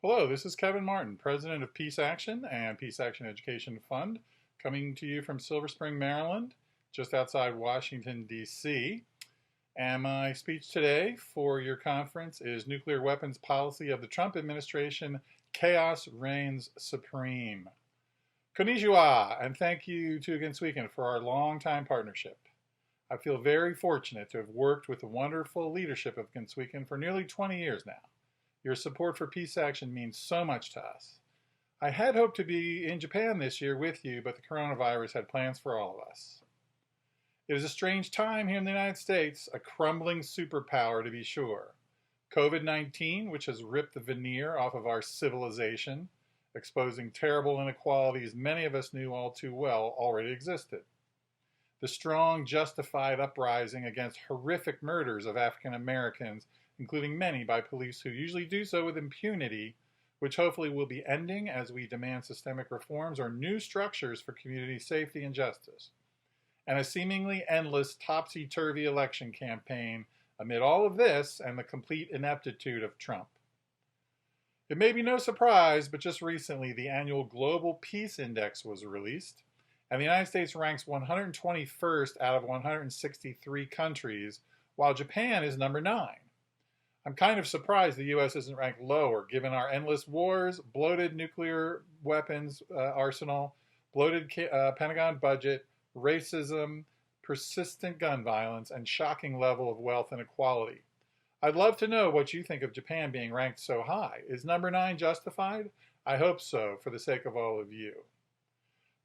Hello, this is Kevin Martin, President of Peace Action and Peace Action Education Fund, coming to you from Silver Spring, Maryland, just outside Washington, D.C. And my speech today for your conference is Nuclear Weapons Policy of the Trump Administration, Chaos Reigns Supreme. Konnichiwa, and thank you to Against Weekend for our long-time partnership. I feel very fortunate to have worked with the wonderful leadership of Against Weekend for nearly 20 years now. Your support for Peace Action means so much to us. I had hoped to be in Japan this year with you, but the coronavirus had plans for all of us. It is a strange time here in the United States, a crumbling superpower to be sure. COVID-19, which has ripped the veneer off of our civilization, exposing terrible inequalities many of us knew all too well already existed. The strong, justified uprising against horrific murders of African Americans, including many by police who usually do so with impunity, which hopefully will be ending as we demand systemic reforms or new structures for community safety and justice. And a seemingly endless topsy-turvy election campaign amid all of this and the complete ineptitude of Trump. It may be no surprise, but just recently the annual Global Peace Index was released, and the United States ranks 121st out of 163 countries, while Japan is number 9. I'm kind of surprised the U.S. isn't ranked lower, given our endless wars, bloated nuclear weapons arsenal, bloated Pentagon budget, racism, persistent gun violence, and shocking level of wealth inequality. I'd love to know what you think of Japan being ranked so high. Is number 9 justified? I hope so, for the sake of all of you.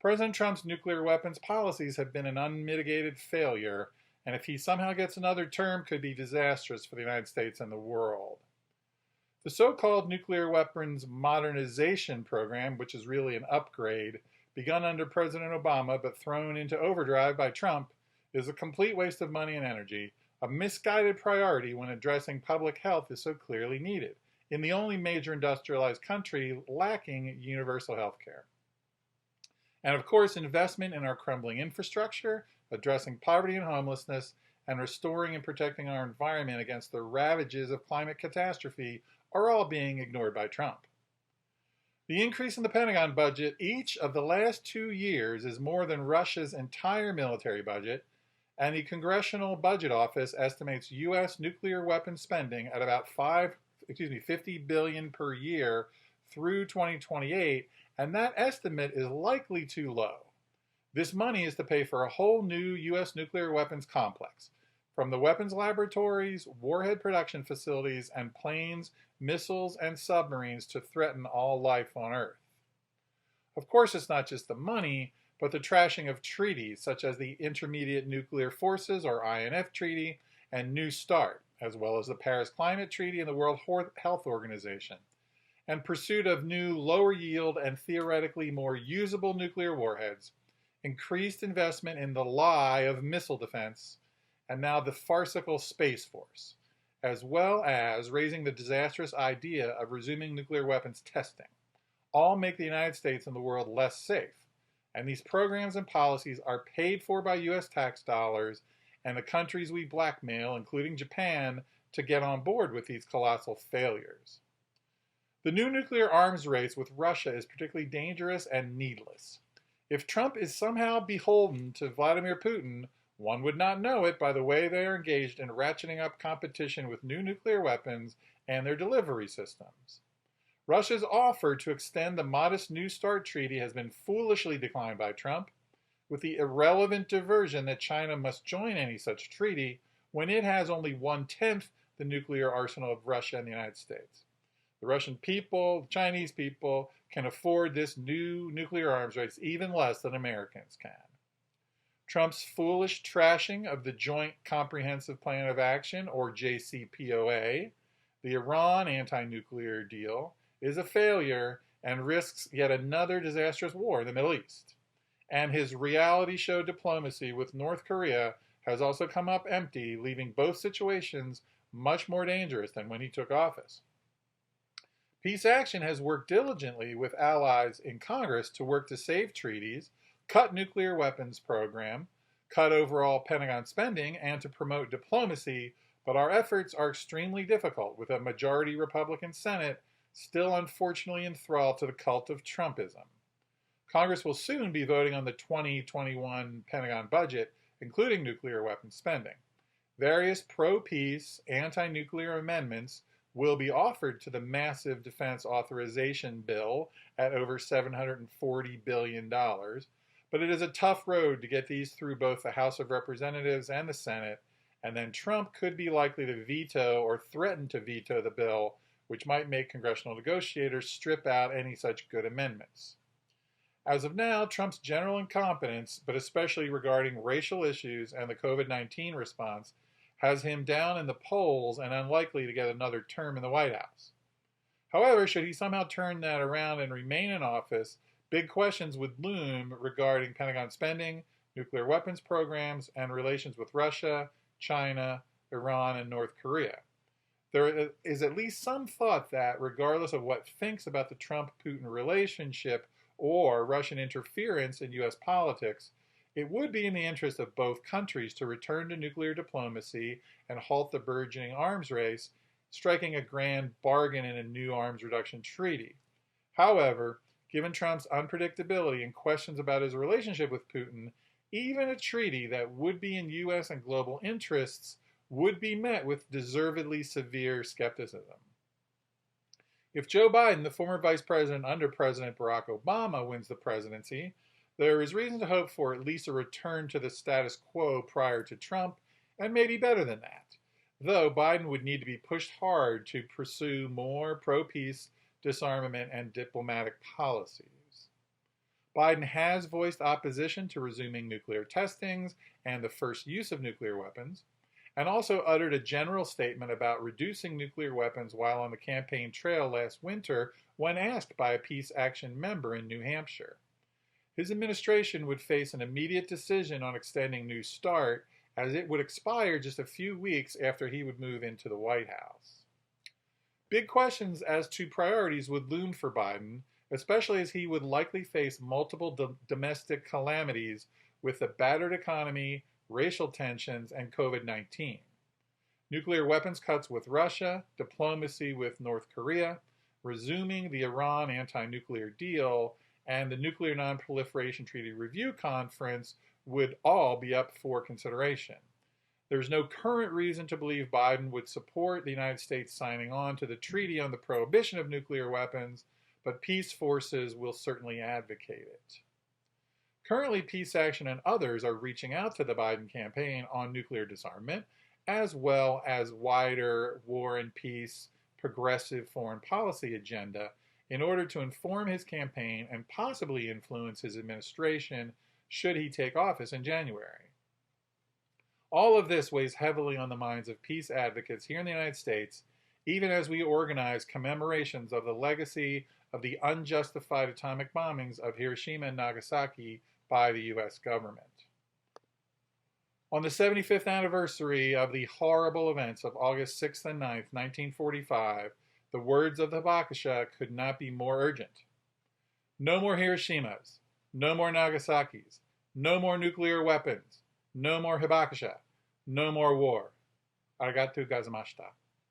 President Trump's nuclear weapons policies have been an unmitigated failure, and if he somehow gets another term, could be disastrous for the United States and the world. The so-called nuclear weapons modernization program, which is really an upgrade, begun under President Obama but thrown into overdrive by Trump, is a complete waste of money and energy, a misguided priority when addressing public health is so clearly needed, in the only major industrialized country lacking universal health care. And of course, investment in our crumbling infrastructure, addressing poverty and homelessness, and restoring and protecting our environment against the ravages of climate catastrophe are all being ignored by Trump. The increase in the Pentagon budget each of the last 2 years is more than Russia's entire military budget, and the Congressional Budget Office estimates U.S. nuclear weapons spending at about $50 billion per year through 2028, and that estimate is likely too low. This money is to pay for a whole new U.S. nuclear weapons complex, from the weapons laboratories, warhead production facilities, and planes, missiles, and submarines to threaten all life on Earth. Of course, it's not just the money, but the trashing of treaties such as the Intermediate Nuclear Forces, or INF Treaty, and New START, as well as the Paris Climate Treaty and the World Health Organization, and pursuit of new, lower yield, and theoretically more usable nuclear warheads, increased investment in the lie of missile defense, and now the farcical Space Force, as well as raising the disastrous idea of resuming nuclear weapons testing, all make the United States and the world less safe. And these programs and policies are paid for by U.S. tax dollars and the countries we blackmail, including Japan, to get on board with these colossal failures. The new nuclear arms race with Russia is particularly dangerous and needless. If Trump is somehow beholden to Vladimir Putin, one would not know it by the way they are engaged in ratcheting up competition with new nuclear weapons and their delivery systems. Russia's offer to extend the modest New START treaty has been foolishly declined by Trump, with the irrelevant diversion that China must join any such treaty when it has only 1/10 the nuclear arsenal of Russia and the United States. The Russian people, the Chinese people, can afford this new nuclear arms race even less than Americans can. Trump's foolish trashing of the Joint Comprehensive Plan of Action, or JCPOA, the Iran anti-nuclear deal, is a failure and risks yet another disastrous war in the Middle East. And his reality show diplomacy with North Korea has also come up empty, leaving both situations much more dangerous than when he took office. Peace Action has worked diligently with allies in Congress to work to save treaties, cut nuclear weapons program, cut overall Pentagon spending, and to promote diplomacy, but our efforts are extremely difficult with a majority Republican Senate still unfortunately enthralled to the cult of Trumpism. Congress will soon be voting on the 2021 Pentagon budget, including nuclear weapons spending. Various pro-peace, anti-nuclear amendments will be offered to the massive defense authorization bill at over $740 billion, but it is a tough road to get these through both the House of Representatives and the Senate, and then Trump could be likely to veto or threaten to veto the bill, which might make congressional negotiators strip out any such good amendments. As of now, Trump's general incompetence, but especially regarding racial issues and the COVID-19 response, has him down in the polls and unlikely to get another term in the White House. However, should he somehow turn that around and remain in office, big questions would loom regarding Pentagon spending, nuclear weapons programs, and relations with Russia, China, Iran, and North Korea. There is at least some thought that, regardless of what thinks about the Trump-Putin relationship or Russian interference in U.S. politics, it would be in the interest of both countries to return to nuclear diplomacy and halt the burgeoning arms race, striking a grand bargain in a new arms reduction treaty. However, given Trump's unpredictability and questions about his relationship with Putin, even a treaty that would be in U.S. and global interests would be met with deservedly severe skepticism. If Joe Biden, the former vice president under President Barack Obama, wins the presidency, there is reason to hope for at least a return to the status quo prior to Trump, and maybe better than that, though Biden would need to be pushed hard to pursue more pro-peace, disarmament, and diplomatic policies. Biden has voiced opposition to resuming nuclear testings and the first use of nuclear weapons, and also uttered a general statement about reducing nuclear weapons while on the campaign trail last winter when asked by a Peace Action member in New Hampshire. His administration would face an immediate decision on extending New START, as it would expire just a few weeks after he would move into the White House. Big questions as to priorities would loom for Biden, especially as he would likely face multiple domestic calamities with the battered economy, racial tensions, and COVID-19. Nuclear weapons cuts with Russia, diplomacy with North Korea, resuming the Iran anti-nuclear deal, and the Nuclear Non-Proliferation Treaty Review Conference would all be up for consideration. There's no current reason to believe Biden would support the United States signing on to the Treaty on the Prohibition of Nuclear Weapons, but peace forces will certainly advocate it. Currently, Peace Action and others are reaching out to the Biden campaign on nuclear disarmament, as well as wider war and peace, progressive foreign policy agenda, in order to inform his campaign and possibly influence his administration should he take office in January. All of this weighs heavily on the minds of peace advocates here in the United States, even as we organize commemorations of the legacy of the unjustified atomic bombings of Hiroshima and Nagasaki by the U.S. government. On the 75th anniversary of the horrible events of August 6th and 9th, 1945, the words of the Hibakusha could not be more urgent. No more Hiroshimas, no more Nagasakis, no more nuclear weapons, no more Hibakusha, no more war. Arigatou gozaimasu.